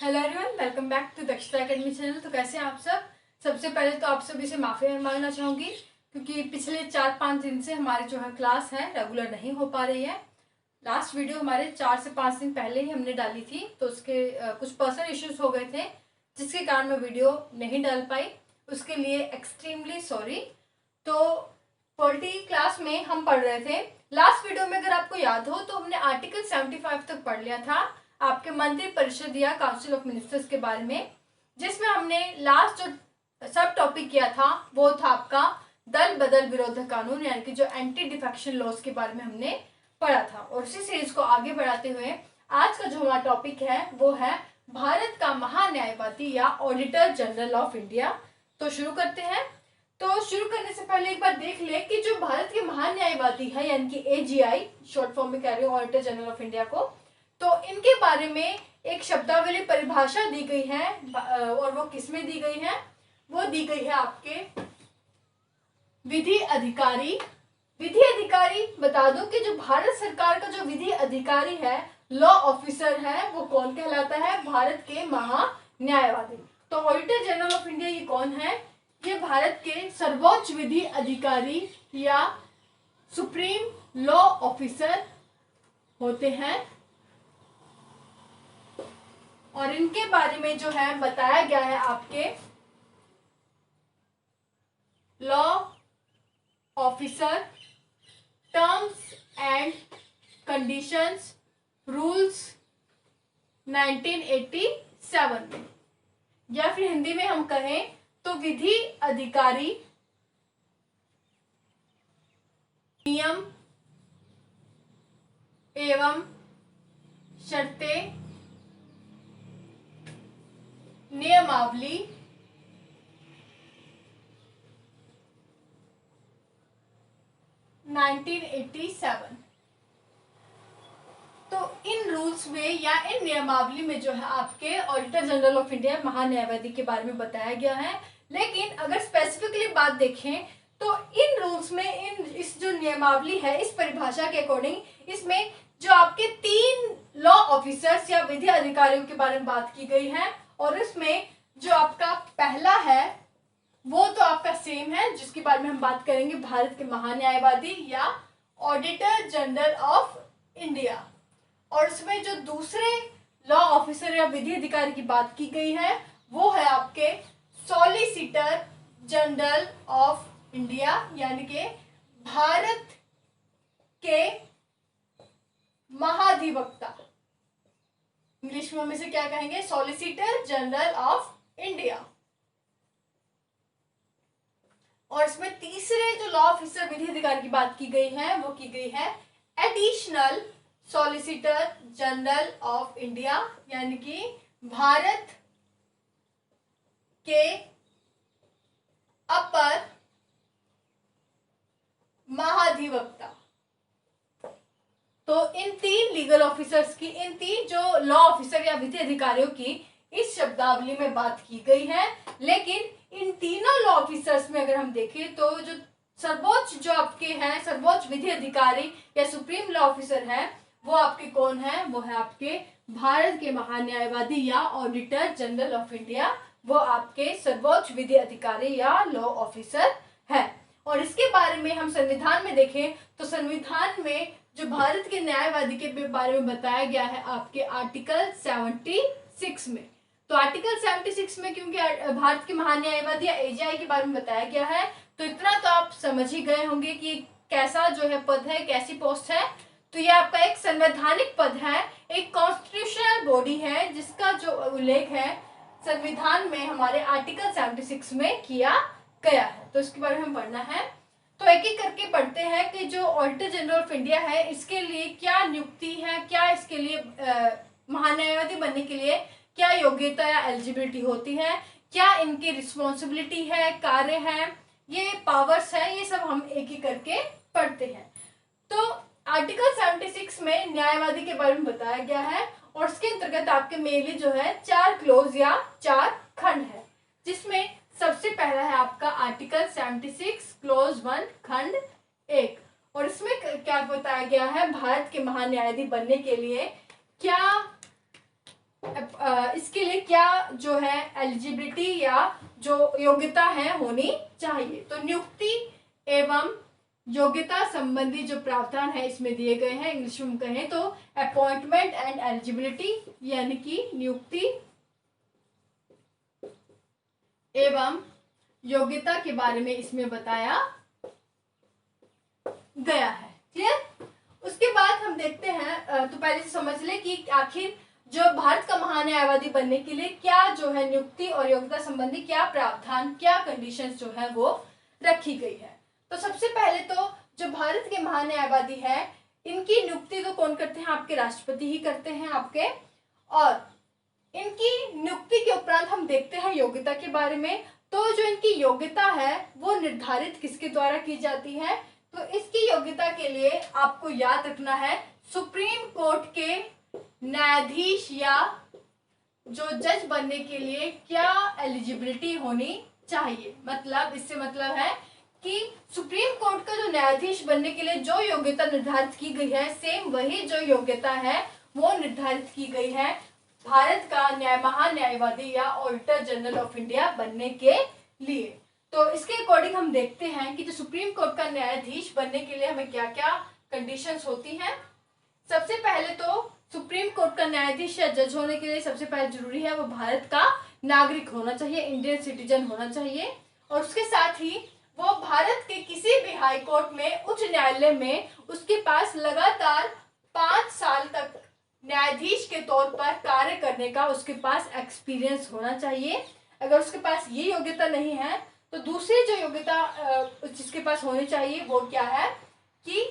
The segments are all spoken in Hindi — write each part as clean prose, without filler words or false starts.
Hello everyone, welcome back to Dakshata Academy channel. तो कैसे हैं आप सब। सबसे पहले तो आप सभी से माफ़ी मांगना चाहूँगी क्योंकि पिछले 4-5 दिन से हमारी जो है क्लास है रेगुलर नहीं हो पा रही है। लास्ट वीडियो हमारे 4 से 5 दिन पहले ही हमने डाली थी, तो उसके कुछ पर्सनल इश्यूज हो गए थे जिसके कारण मैं वीडियो नहीं डाल पाई। उसके लिए एक्सट्रीमली सॉरी। तो पॉलिटी क्लास में हम पढ़ रहे थे। लास्ट वीडियो में अगर आपको याद हो तो हमने आर्टिकल 75 तक पढ़ लिया था, आपके मंत्री परिषद या काउंसिल ऑफ मिनिस्टर्स के बारे में, जिसमें हमने लास्ट जो सब टॉपिक किया था वो था आपका दल बदल विरोधक कानून, यानी कि जो एंटी डिफेक्शन लॉज के बारे में हमने पढ़ा था। और उसी सीरीज को आगे बढ़ाते हुए आज का जो हमारा टॉपिक है वो है भारत का महान्यायवादी या ऑडिटर जनरल ऑफ इंडिया। तो शुरू करते हैं। तो शुरू करने से पहले एक बार देख ले कि जो भारत के महान्यायवादी है यानी कि AGI, शॉर्ट फॉर्म में कह रही हूँ ऑडिटर जनरल ऑफ इंडिया को, तो इनके बारे में एक शब्दावली परिभाषा दी गई है। और वो किसमें दी गई है? वो दी गई है आपके विधि अधिकारी। विधि अधिकारी बता दो कि जो भारत सरकार का जो विधि अधिकारी है, लॉ ऑफिसर है, वो कौन कहलाता है? भारत के महान्यायवादी। तो ऑडिटर जनरल ऑफ इंडिया ये कौन है? ये भारत के सर्वोच्च विधि अधिकारी या सुप्रीम लॉ ऑफिसर होते हैं। और इनके बारे में जो है बताया गया है आपके law officer terms and conditions rules 1987 में, या फिर हिंदी में हम कहें तो विधि अधिकारी नियम एवं शर्तें नियमावली 1987। तो इन रूल्स में या इन नियमावली में जो है आपके ऑडिटर जनरल ऑफ इंडिया महान्यायवादी के बारे में बताया गया है। लेकिन अगर स्पेसिफिकली बात देखें तो इन रूल्स में इस जो नियमावली है, इस परिभाषा के अकॉर्डिंग इसमें जो आपके 3 लॉ ऑफिसर्स या विधि अधिकारियों के बारे में बात की गई है। और इसमें जो आपका पहला है वो तो आपका सेम है जिसके बारे में हम बात करेंगे, भारत के महान्यायवादी या ऑडिटर जनरल ऑफ इंडिया। और इसमें जो दूसरे लॉ ऑफिसर या विधि अधिकारी की बात की गई है वो है आपके सॉलिसिटर जनरल ऑफ इंडिया, यानी कि भारत के महाधिवक्ता। इंग्लिश में हम इसे क्या कहेंगे? Solicitor general of India. और इसमें तीसरे जो लॉ ऑफिसर विधि अधिकारी की बात की गई है वो की गई है additional solicitor general of India, यानी कि भारत के अपर महाधिवक्ता। तो इन 3 लीगल ऑफिसर्स की, इन 3 जो लॉ ऑफिसर या विधि अधिकारियों की इस शब्दावली में बात की गई है। लेकिन इन तीनों लॉ ऑफिसर्स में अगर हम देखें तो जो सर्वोच्च जो आपके हैं, सर्वोच्च विधि अधिकारी या सुप्रीम लॉ ऑफिसर है, वो आपके कौन है? वो है आपके भारत के महान्यायवादी या ऑडिटर जनरल ऑफ इंडिया। वो आपके सर्वोच्च विधि अधिकारी या लॉ ऑफिसर है। और इसके बारे में हम संविधान में देखें तो संविधान में जो भारत के न्यायवादी के बारे में बताया गया है आपके आर्टिकल 76 में। तो आर्टिकल 76 में क्योंकि भारत के महान्यायवादी या AGI के बारे में बताया गया है, तो इतना तो आप समझ ही गए होंगे कि कैसा जो है पद है, कैसी पोस्ट है। तो ये आपका एक संवैधानिक पद है, एक कॉन्स्टिट्यूशनल बॉडी है जिसका जो उल्लेख है संविधान में हमारे आर्टिकल 76 में किया गया है। तो इसके बारे में हम पढ़ना है। तो एक एक करके पढ़ते हैं कि जो ऑडिटर जनरल ऑफ इंडिया है इसके लिए क्या नियुक्ति है, क्या इसके लिए महान्यायवादी बनने के लिए क्या योग्यता या एलिजिबिलिटी होती है, क्या इनकी रिस्पॉन्सिबिलिटी है, कार्य है, ये पावर्स है, ये सब हम एक एक करके पढ़ते हैं। तो आर्टिकल 76 में न्यायवादी के बारे में बताया गया है और इसके अंतर्गत आपके मेनली जो है 4 क्लोज या 4 खंड है, जिसमें सबसे पहला है आपका आर्टिकल 76 क्लोज 1 खंड 1। और इसमें क्या बताया गया है? भारत के महान्यायाधीश बनने के लिए क्या इसके लिए क्या जो है एलिजिबिलिटी या जो योग्यता है होनी चाहिए। तो नियुक्ति एवं योग्यता संबंधी जो प्रावधान है इसमें दिए गए हैं। इंग्लिश में कहें तो अपॉइंटमेंट एंड एलिजिबिलिटी, यानी कि नियुक्ति एवं योग्यता के बारे में इसमें बताया गया है। क्लियर? उसके बाद हम देखते हैं, तो पहले से समझ ले कि आखिर जो भारत का महान्यायवादी बनने के लिए क्या जो है नियुक्ति और योग्यता संबंधी क्या प्रावधान, क्या कंडीशंस जो है वो रखी गई है। तो सबसे पहले तो जो भारत के महान्यायवादी है इनकी नियुक्ति तो कौन करते हैं? आपके राष्ट्रपति ही करते हैं आपके। और इनकी नियुक्ति के उपरांत हम देखते हैं योग्यता के बारे में। तो जो इनकी योग्यता है वो निर्धारित किसके द्वारा की जाती है? तो इसकी योग्यता के लिए आपको याद रखना है सुप्रीम कोर्ट के न्यायाधीश या जो जज बनने के लिए क्या एलिजिबिलिटी होनी चाहिए। मतलब इससे मतलब है कि सुप्रीम कोर्ट का जो न्यायाधीश बनने के लिए जो योग्यता निर्धारित की गई है, सेम वही जो योग्यता है वो निर्धारित की गई है भारत का महान्यायवादी या ऑडिटर जनरल ऑफ इंडिया बनने के लिए। तो इसके अकॉर्डिंग हम देखते हैं कि जो सुप्रीम कोर्ट का न्यायाधीश बनने के लिए हमें क्या क्या कंडीशंस होती हैं। सबसे पहले तो सुप्रीम कोर्ट का न्यायाधीश या जज होने के लिए सबसे पहले जरूरी है वो भारत का नागरिक होना चाहिए, इंडियन सिटीजन होना चाहिए। और उसके साथ ही वो भारत के किसी भी हाई कोर्ट में, उच्च न्यायालय में उसके पास लगातार 5 साल तक न्यायाधीश के तौर पर कार्य करने का उसके पास एक्सपीरियंस होना चाहिए। अगर उसके पास ये योग्यता नहीं है तो दूसरी जो योग्यता जिसके पास होनी चाहिए वो क्या है कि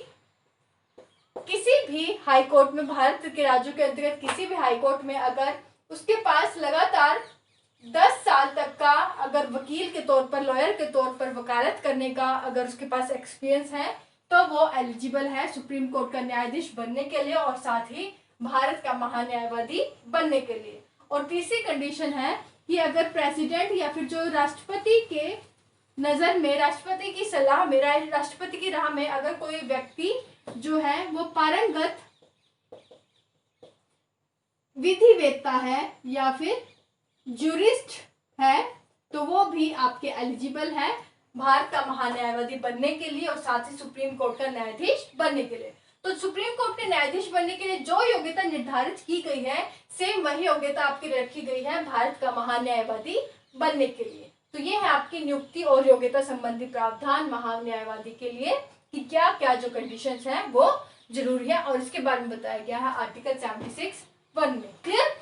किसी भी हाई कोर्ट में, भारत के राज्यों के अंतर्गत किसी भी हाई कोर्ट में अगर उसके पास लगातार 10 साल तक का अगर वकील के तौर पर, लॉयर के तौर पर वकालत करने का अगर उसके पास एक्सपीरियंस है तो वो एलिजिबल है सुप्रीम कोर्ट का न्यायाधीश बनने के लिए और साथ ही भारत का महान्यायवादी बनने के लिए। और तीसरी कंडीशन है कि अगर प्रेसिडेंट या फिर जो राष्ट्रपति के नजर में, राष्ट्रपति की सलाह में, राष्ट्रपति की राह में अगर कोई व्यक्ति जो है वो पारंगत विधिवेत्ता है या फिर जूरिस्ट है तो वो भी आपके एलिजिबल है भारत का महान्यायवादी बनने के लिए और साथ ही सुप्रीम कोर्ट का न्यायाधीश बनने के लिए। तो सुप्रीम कोर्ट के न्यायाधीश बनने के लिए जो योग्यता निर्धारित की गई है सेम वही योग्यता आपकी रखी गई है भारत का महान्यायवादी बनने के लिए। तो ये है आपकी नियुक्ति और योग्यता संबंधी प्रावधान महान्यायवादी के लिए कि क्या क्या जो कंडीशंस हैं वो जरूरी है और इसके बारे में बताया गया है आर्टिकल 76(1) में। क्लियर?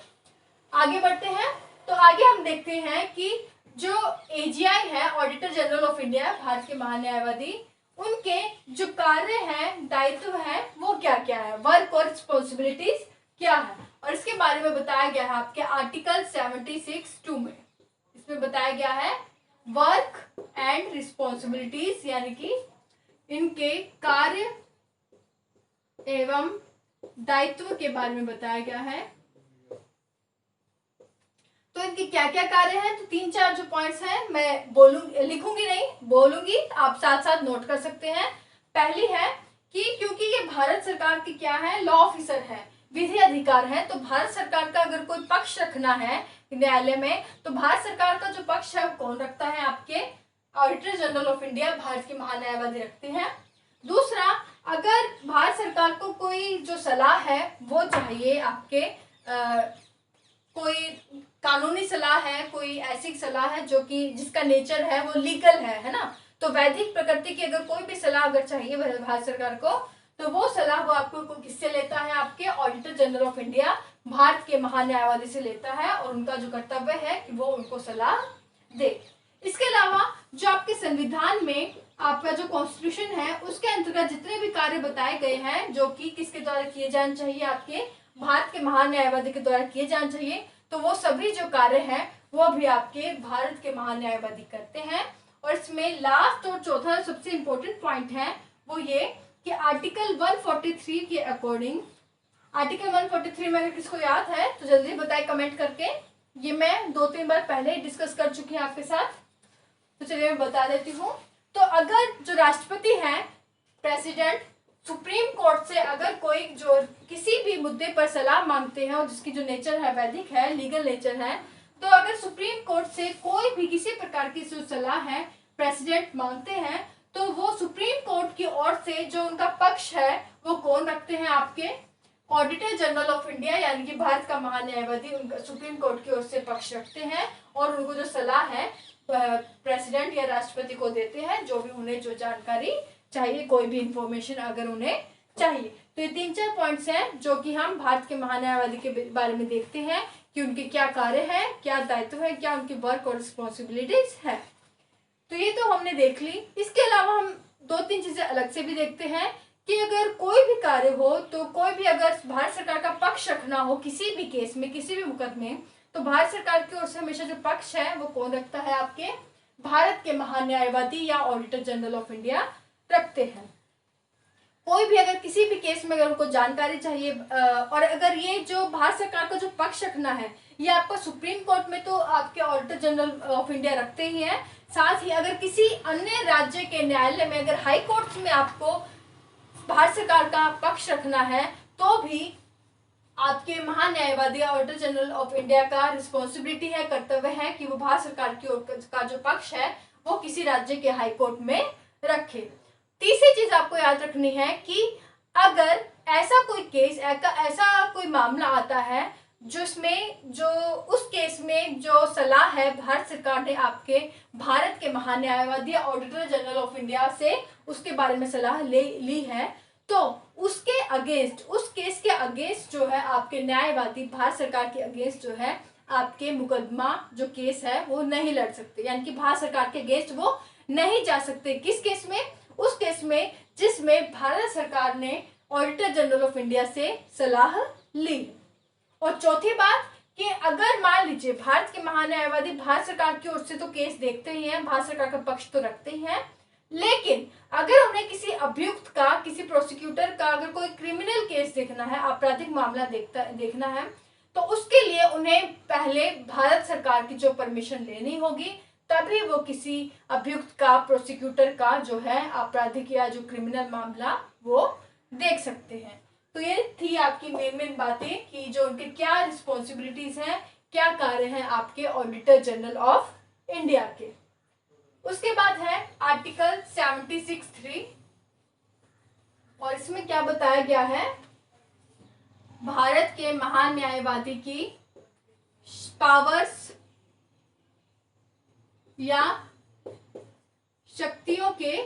आगे बढ़ते हैं। तो आगे हम देखते हैं कि जो एजीआई है, auditor general of India, Bharat के महान्यायवादी, उनके जो कार्य हैं, दायित्व है वो क्या क्या है, वर्क और रिस्पॉन्सिबिलिटीज क्या है, और इसके बारे में बताया गया है आपके आर्टिकल 76(2) में। इसमें बताया गया है वर्क एंड रिस्पॉन्सिबिलिटीज, यानी कि इनके कार्य एवं दायित्व के बारे में बताया गया है। तो इनके क्या क्या कार्य हैं, तो 3-4 जो पॉइंट्स हैं मैं लिखूंगी नहीं, बोलूंगी, आप साथ साथ नोट कर सकते हैं। पहली है कि क्योंकि ये भारत सरकार की क्या है, लॉ ऑफिसर है, विधि अधिकार है, तो भारत सरकार का अगर कोई पक्ष रखना है न्यायालय में तो भारत सरकार का जो पक्ष है वो कौन रखता है, आपके auditor general of India, Bharat के महान्यायवादी रखते हैं। दूसरा, अगर भारत सरकार को कोई जो सलाह है वो चाहिए आपके कोई कानूनी सलाह है, कोई ऐसी सलाह है जो कि जिसका नेचर है वो लीगल है ना, तो वैधिक प्रकृति की अगर कोई भी सलाह अगर चाहिए भारत सरकार को तो वो सलाह वो आपको किससे लेता है, आपके auditor general of India, Bharat के महान्यायवादी से लेता है और उनका जो कर्तव्य है कि वो उनको सलाह दे। इसके अलावा जो आपके संविधान में आपका जो कॉन्स्टिट्यूशन है उसके अंतर्गत जितने भी कार्य बताए गए हैं जो कि किसके द्वारा किए जाने चाहिए, आपके भारत के महान्यायवादी के द्वारा किए जाने चाहिए, तो वो सभी जो कार्य हैं वो भी आपके भारत के महान्यायवादी करते हैं। और इसमें लास्ट और चौथा सबसे इम्पोर्टेंट पॉइंट है वो ये कि आर्टिकल 143 के अकॉर्डिंग, आर्टिकल 143 में अगर किसको याद है तो जल्दी बताए कमेंट करके, ये मैं 2-3 बार पहले ही डिस्कस कर चुकी हूँ आपके साथ, तो चलिए मैं बता देती हूँ। तो अगर जो राष्ट्रपति हैं, प्रेसिडेंट, सुप्रीम कोर्ट से अगर कोई जो किसी भी मुद्दे पर सलाह मांगते हैं और जिसकी जो नेचर है वैदिक है, लीगल नेचर है, तो अगर सुप्रीम कोर्ट से कोई भी किसी प्रकार की जो सलाह है प्रेसिडेंट मांगते हैं तो वो सुप्रीम कोर्ट की ओर से जो उनका पक्ष है वो कौन रखते हैं, आपके ऑडिटर जनरल ऑफ इंडिया यानी कि भारत का महान्यायवादी उनका सुप्रीम कोर्ट की ओर से पक्ष रखते हैं और उनको जो सलाह है प्रेसिडेंट या राष्ट्रपति को देते हैं, जो भी उन्हें जो जानकारी चाहिए, कोई भी इंफॉर्मेशन अगर उन्हें चाहिए। तो ये 3-4 पॉइंट्स हैं जो कि हम भारत के महान्यायवादी के बारे में देखते हैं कि उनके क्या कार्य है, क्या दायित्व है, क्या उनकी वर्क और रिस्पॉन्सिबिलिटीज है। तो ये तो हमने देख ली। इसके अलावा हम 2-3 चीजें अलग से भी देखते हैं कि अगर कोई भी कार्य हो तो कोई भी अगर भारत सरकार का पक्ष रखना हो किसी भी केस में, किसी भी मुकदमे में, तो भारत सरकार की ओर से हमेशा जो पक्ष है वो कौन रखता है, आपके भारत के महान्यायवादी या ऑडिटर जनरल ऑफ इंडिया रखते हैं। कोई भी अगर किसी भी केस में अगर उनको जानकारी चाहिए और अगर ये जो भारत सरकार का जो पक्ष रखना है ये आपका सुप्रीम कोर्ट में तो आपके ऑडिटर जनरल ऑफ इंडिया रखते ही हैं, साथ ही अगर किसी अन्य राज्य के न्यायालय में अगर हाई कोर्ट में आपको भारत सरकार का पक्ष रखना है तो भी आपके महान्यायवादी ऑडिटर जनरल ऑफ इंडिया का रिस्पॉन्सिबिलिटी है, कर्तव्य है कि वो भारत सरकार की ओर का जो पक्ष है वो किसी राज्य के हाई कोर्ट में रखे। तीसरी चीज आपको याद रखनी है कि अगर ऐसा कोई केस, ऐसा कोई मामला आता है जिसमें जो उस केस में जो सलाह है भारत सरकार ने आपके भारत के महान्यायवादी ऑडिटर जनरल ऑफ इंडिया से उसके बारे में सलाह ली है, तो उसके अगेंस्ट, उस केस के अगेंस्ट जो है आपके न्यायवादी भारत सरकार के अगेंस्ट जो है आपके मुकदमा जो केस है वो नहीं लड़ सकते, यानी कि भारत सरकार के अगेंस्ट वो नहीं जा सकते। किस केस में? उस केस में जिसमें भारत सरकार ने ऑडिटर जनरल ऑफ इंडिया से सलाह ली। और चौथी बात कि अगर मान लीजिए भारत के महान्यायवादी भारत सरकार की ओर से तो केस देखते ही हैं, भारत सरकार का पक्ष तो रखते ही हैं, लेकिन अगर उन्हें किसी अभियुक्त का, किसी प्रोसिक्यूटर का अगर कोई क्रिमिनल केस देखना है, आपराधिक मामला देखना है, तो उसके लिए उन्हें पहले भारत सरकार की जो परमिशन लेनी होगी, तभी वो किसी अभियुक्त का, प्रोसिक्यूटर का जो है आपराधिक या जो क्रिमिनल मामला वो देख सकते हैं। तो ये थी आपकी मेन बातें कि जो उनके क्या रिस्पॉन्सिबिलिटीज हैं, क्या कार्य हैं आपके ऑडिटर जनरल ऑफ इंडिया के। उसके बाद है आर्टिकल 76(3) और इसमें क्या बताया गया है, भारत के महान्यायवादी की पावर्स या शक्तियों के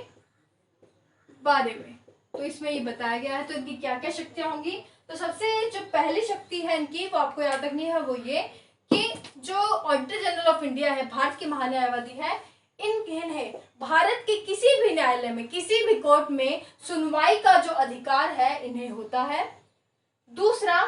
बारे में। तो इसमें ये बताया गया है तो इनकी क्या क्या शक्तियां होंगी। तो सबसे जो पहली शक्ति है इनकी वो आपको याद रखनी है, वो ये कि जो ऑडिटर जनरल ऑफ इंडिया है, भारत के महान्यायवादी है, इन्हें भारत के किसी भी न्यायालय में, किसी भी कोर्ट में सुनवाई का जो अधिकार है इन्हें होता है। दूसरा,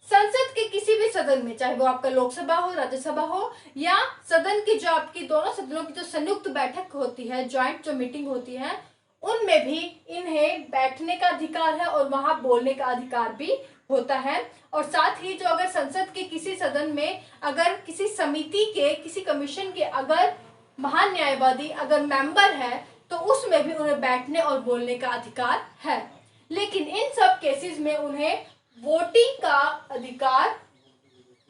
संसद के किसी भी सदन में, चाहे वो आपका लोकसभा हो, राज्यसभा हो, या सदन की जो आपकी दोनों सदनों की जो संयुक्त बैठक होती है, ज्वाइंट जो मीटिंग होती है, उनमें भी इन्हें बैठने का अधिकार है और वहां बोलने का अधिकार भी होता है। और साथ ही जो अगर संसद के किसी सदन में अगर किसी समिति के, किसी कमीशन के अगर महान्यायवादी अगर मेंबर है तो उसमें भी उन्हें बैठने और बोलने का अधिकार है। लेकिन इन सब केसेस में उन्हें वोटिंग का अधिकार,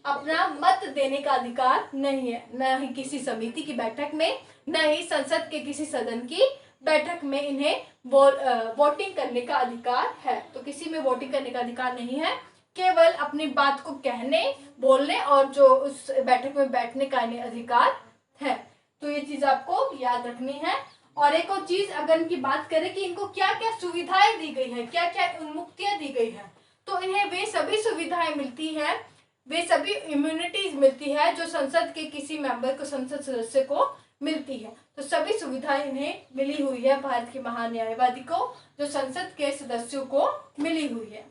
अपना मत देने का अधिकार नहीं है, न ही किसी समिति की बैठक में, न ही संसद के किसी सदन की बैठक में इन्हें वोटिंग करने का अधिकार है। तो किसी में वोटिंग करने का अधिकार नहीं है, केवल अपनी बात को कहने, बोलने और जो उस बैठक में बैठने का इन्हें अधिकार है। तो ये चीज आपको याद रखनी है। और एक और चीज अगर इनकी बात करें कि इनको क्या क्या सुविधाएं दी गई है, क्या क्या उन्मुक्तियां दी गई है, तो इन्हें वे सभी सुविधाएं मिलती है, वे सभी इम्यूनिटीज मिलती है जो संसद के किसी मेंबर को, संसद सदस्य को मिलती है। तो सभी सुविधाएं इन्हें मिली हुई है, भारत के महान्यायवादी को, जो संसद के सदस्यों को मिली हुई है।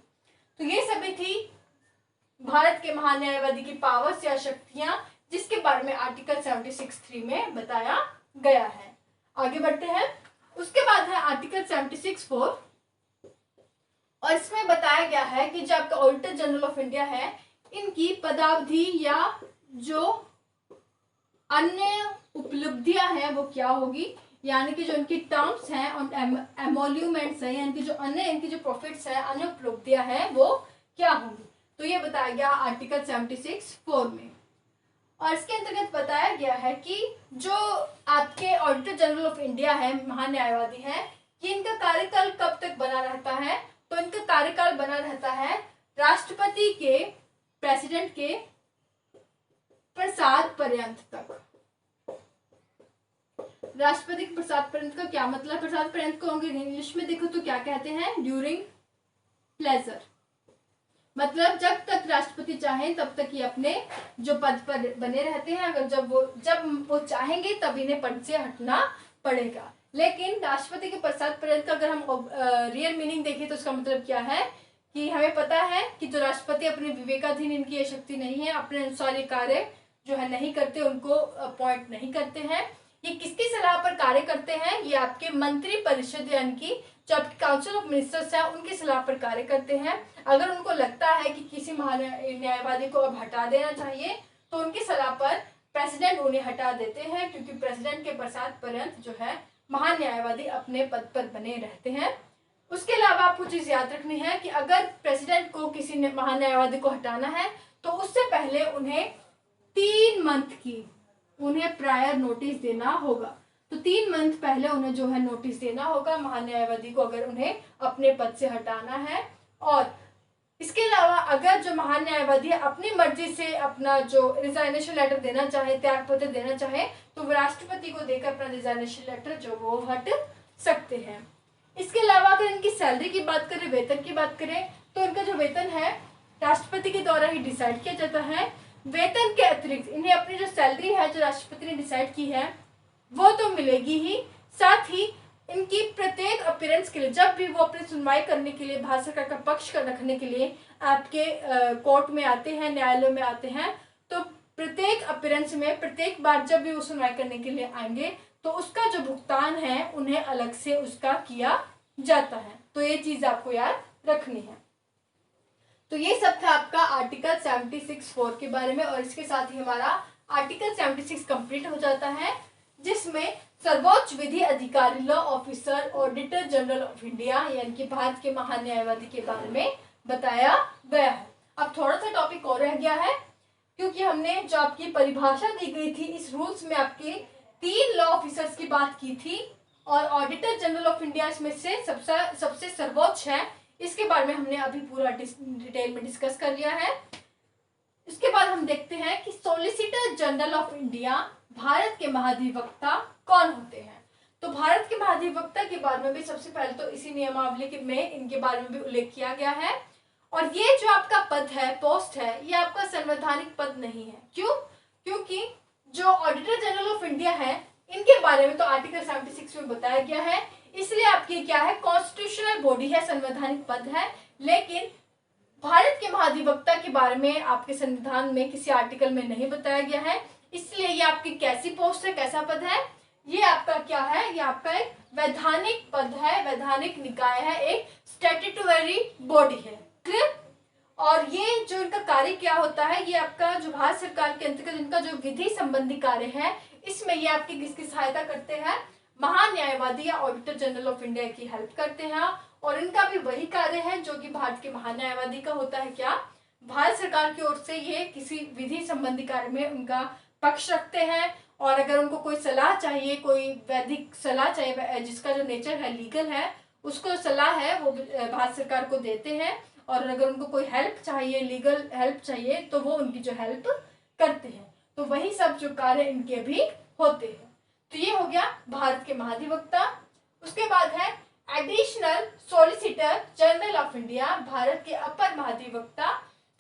तो ये सभी थी भारत के महान्यायवादी की पावर्स या शक्तियां, जिसके बारे में आर्टिकल 76(3) में बताया गया है। आगे बढ़ते हैं। उसके बाद है आर्टिकल 76(4) और इसमें बताया गया है कि जो आपका ऑडिटर जनरल ऑफ इंडिया है, इनकी पदावधि या जो अन्य उपलब्धियां हैं वो क्या होगी, यानी कि जो इनकी टर्म्स हैं और एमोल्यूमेंट्स हैं, यानी कि जो अन्य इनकी जो प्रॉफिट्स हैं, अन्य उपलब्धियां हैं वो क्या होंगी। ये बताया गया आर्टिकल 76(4) में। और इसके अंतर्गत बताया गया है कि जो आपके ऑडिटर जनरल ऑफ इंडिया है, महान्यायवादी है, कि इनका कार्यकाल कब तक बना रहता है, तो इनका कार्यकाल बना रहता है राष्ट्रपति के, प्रेसिडेंट के प्रसाद पर्यंत तक। राष्ट्रपति के प्रसाद पर्यंत का क्या मतलब? प्रसाद पर्यंत को इंग्लिश में देखो तो क्या कहते हैं? During pleasure. मतलब जब तक राष्ट्रपति चाहें तब तक ये अपने जो पद पर बने रहते हैं। अगर जब वो चाहेंगे तब इन्हें पद से हटना पड़ेगा। लेकिन राष्ट्रपति के प्रसाद पर्यंत का अगर हम रियल मीनिंग देखें तो उसका मतलब क्या है कि हमें पता है कि जो राष्ट्रपति अपने विवेकाधीन, इनकी ये शक्ति नहीं है, अपने अनुसार ये कार्य जो है नहीं करते, उनको अपॉइंट नहीं करते हैं। ये किसकी सलाह पर कार्य करते हैं? ये आपके मंत्री परिषद यानी कि जो आपके काउंसिल ऑफ मिनिस्टर्स है उनकी सलाह पर कार्य करते हैं। अगर उनको लगता है कि किसी महान्यायवादी को अब हटा देना चाहिए तो उनकी सलाह पर प्रेसिडेंट उन्हें हटा देते हैं, क्योंकि प्रेसिडेंट के प्रसाद पर्यंत जो है महान्यायवादी अपने पद पर बने रहते हैं। उसके अलावा आपको चीज याद रखनी है कि अगर प्रेसिडेंट को किसी महान्यायवादी को हटाना है तो उससे पहले उन्हें 3 मंथ की उन्हें प्रायर नोटिस देना होगा। तो 3 मंथ पहले उन्हें जो है नोटिस देना होगा महान्यायवादी को, अगर उन्हें अपने पद से हटाना है। और इसके अलावा अगर जो महान्यायवादी अपनी मर्जी से अपना जो रिजाइनेशन लेटर देना चाहे, त्याग पत्र देना चाहे, तो वो राष्ट्रपति को देकर अपना रिजाइनेशन लेटर जो वो हट सकते हैं। इसके अलावा अगर इनकी सैलरी की बात करें, वेतन की बात करें, तो इनका जो वेतन है राष्ट्रपति के द्वारा ही डिसाइड किया जाता है। वेतन के अतिरिक्त इन्हें अपनी जो सैलरी है जो राष्ट्रपति ने डिसाइड की है वो तो मिलेगी ही, साथ ही इनकी प्रत्येक अपीयरेंस के लिए, जब भी वो अपनी सुनवाई करने के लिए भारत सरकार का पक्ष रखने के लिए आपके कोर्ट में आते हैं, न्यायालय में आते हैं, तो प्रत्येक अपीयरेंस में, प्रत्येक बार जब भी वो सुनवाई करने के लिए आएंगे तो उसका जो भुगतान है उन्हें अलग से उसका किया जाता है। तो ये चीज आपको याद रखनी है। तो ये सब था आपका आर्टिकल 76(4) के बारे में। और इसके साथ ही हमारा आर्टिकल 76 कंप्लीट हो जाता है, जिसमें सर्वोच्च विधि अधिकारी, law officer, auditor general of India यानी कि भारत के महान्यायवादी के बारे में बताया गया है। अब थोड़ा सा टॉपिक और रह गया है, क्योंकि हमने जो आपकी परिभाषा दी गई थी इस रूल्स में आपके 3 लॉ ऑफिसर्स की बात की थी, और ऑडिटर जनरल ऑफ इंडिया इसमें से सबसे सर्वोच्च है। इसके बारे में हमने अभी पूरा डिटेल में डिस्कस कर लिया है। इसके बाद हम देखते हैं कि solicitor general of India, Bharat के महाधिवक्ता कौन होते हैं। तो भारत के महाधिवक्ता के बारे में भी सबसे पहले तो इसी नियमावली में इनके बारे में भी उल्लेख किया गया है। और ये जो आपका पद है, पोस्ट है, ये आपका संवैधानिक पद नहीं है। क्यों? क्योंकि जो ऑडिटर जनरल ऑफ इंडिया है इनके बारे में तो आर्टिकल 76 में बताया गया है, इसलिए आपकी क्या है, कॉन्स्टिट्यूशनल बॉडी है, संवैधानिक पद है। लेकिन भारत के महाधिवक्ता के बारे में आपके संविधान में किसी आर्टिकल में नहीं बताया गया है, इसलिए ये आपकी कैसी पोस्ट है, कैसा पद है, ये आपका क्या है, ये आपका एक वैधानिक पद है, वैधानिक निकाय है, एक स्टैट्यूटरी बॉडी है। क्लियर? और ये जो इनका कार्य क्या होता है, ये आपका जो भारत सरकार के अंतर्गत इनका जो विधि संबंधी कार्य है, इसमें ये आपकी किसकी सहायता करते हैं, महान्यायवादी या ऑडिटर जनरल ऑफ इंडिया की हेल्प करते हैं। और इनका भी वही कार्य है जो कि भारत के महान्यायवादी का होता है। क्या? भारत सरकार की ओर से ये किसी विधि संबंधी कार्य में उनका पक्ष रखते हैं, और अगर उनको कोई सलाह चाहिए, कोई वैधिक सलाह चाहिए जिसका जो नेचर है लीगल है, उसको सलाह है वो भारत सरकार को देते हैं। और अगर उनको कोई हेल्प चाहिए, लीगल हेल्प चाहिए, तो वो उनकी जो हेल्प करते हैं। तो वही सब जो कार्य इनके भी होते हैं। तो ये हो गया भारत के महाधिवक्ता। उसके बाद है additional solicitor general of India, Bharat के अपर महाधिवक्ता।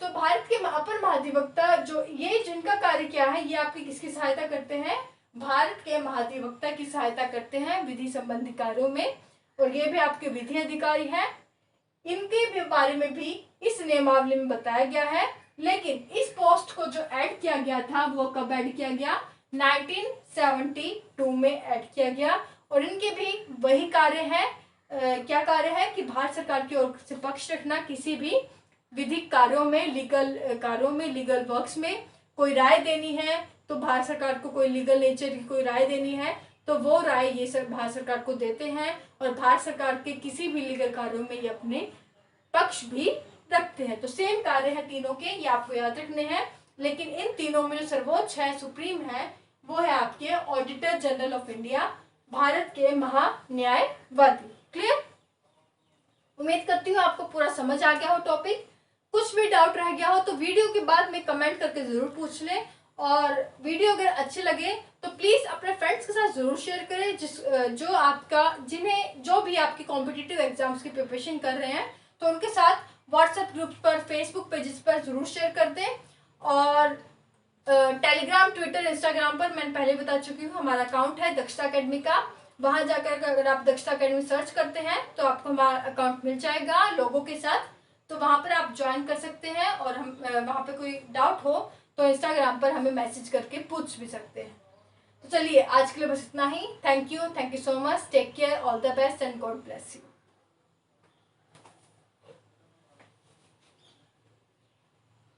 तो भारत के अपर महाधिवक्ता जो ये जिनका कार्य क्या है, ये आपकी किसकी सहायता करते हैं, भारत के महाधिवक्ता की सहायता करते हैं विधि संबंधी कार्यों में। और ये भी आपके विधि अधिकारी हैं। इनके बारे में भी इस नियमावली में बताया गया है। लेकिन इस पोस्ट को जो ऐड किया गया था वो कब ऐड किया गया, 1972 में ऐड किया गया। और इनके भी वही कार्य है, क्या कार्य है कि भारत सरकार की ओर से पक्ष रखना, किसी भी विधिक कार्यों में, लीगल कार्यों में, लीगल वर्क्स में कोई राय देनी है, तो भारत सरकार को कोई लीगल नेचर की कोई राय देनी है तो वो राय ये सब भारत सरकार को देते हैं। और भारत सरकार के किसी भी लीगल कार्यों में ये अपने पक्ष भी रखते हैं। तो सेम कार्य है तीनों के, ये आपको याद रखने हैं। लेकिन इन तीनों में जो सर्वोच्च है, सुप्रीम है, वो है आपके auditor general of India, Bharat के महान्यायवादी। क्लियर? उम्मीद करती हूँ आपको पूरा समझ आ गया हो टॉपिक। कुछ भी डाउट रह गया हो तो वीडियो के बाद में कमेंट करके जरूर पूछ लें। और वीडियो अगर अच्छे लगे तो प्लीज अपने फ्रेंड्स के साथ जरूर शेयर करें, जो भी आपकी कॉम्पिटिटिव एग्जाम्स की प्रिपरेशन कर रहे हैं, तो उनके साथ व्हाट्सएप ग्रुप पर, फेसबुक पेजेस पर जरूर शेयर कर दें। और टेलीग्राम, ट्विटर, इंस्टाग्राम पर मैंने पहले बता चुकी हूँ, हमारा अकाउंट है दक्षता अकेडमी का। वहां जाकर अगर आप दक्षता अकेडमी सर्च करते हैं तो आपको हमारा अकाउंट मिल जाएगा लोगों के साथ। तो वहां पर आप ज्वाइन कर सकते हैं। और हम वहां पे कोई डाउट हो तो इंस्टाग्राम पर हमें मैसेज करके पूछ भी सकते हैं। तो चलिए आज के लिए बस इतना ही। Thank you so much. Take care, all the best and God bless you.